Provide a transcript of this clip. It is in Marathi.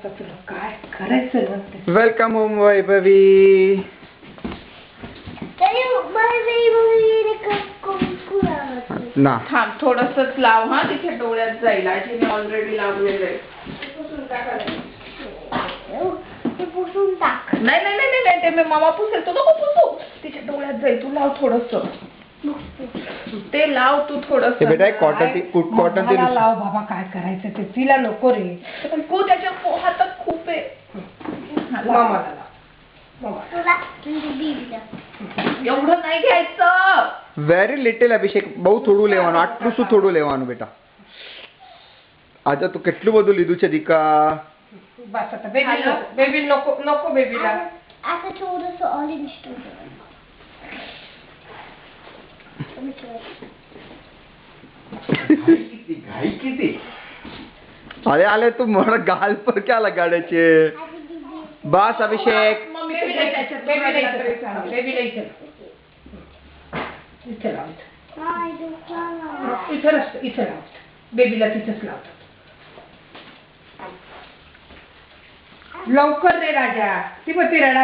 आता तुला काय करायचं ना. Welcome home Vaibhavi. ना थांब थोडंसंच लाव हा, तिथे डोळ्यात जाईल. आजीने ऑलरेडी लावलेलं आहे. पुसून टाक. नाही नाही नाही नाही, ते मी मामा पुसेल. तू नको पुसू, तिच्या डोळ्यात जाईल. तू लाव थोडंसं, ते लाव तू थोडंसं. बेटा कॉटन ते लाव बाबा, काय करायचं ते. तिला नको रे, तू त्याच्या हातात खूप आहे. मामाला एवढं नाही घ्यायचं. वेरी लिटिल अभिषेक બહુ થોડું લેવાનું, આટલું શું થોડું લેવાનું બેટા. આજે તો કેટલું બધું લીધું છે દીકા. बस आता बेबी नको नको बेबीला. आता थोडंसं ऑरेंज घाई किती. अरे आले तू मला गाल पर क्या लगाडायचे. बस अभिषेक. बेबीला तिथंच लावतात. लवकर रे राजा, ती पण ती रडायला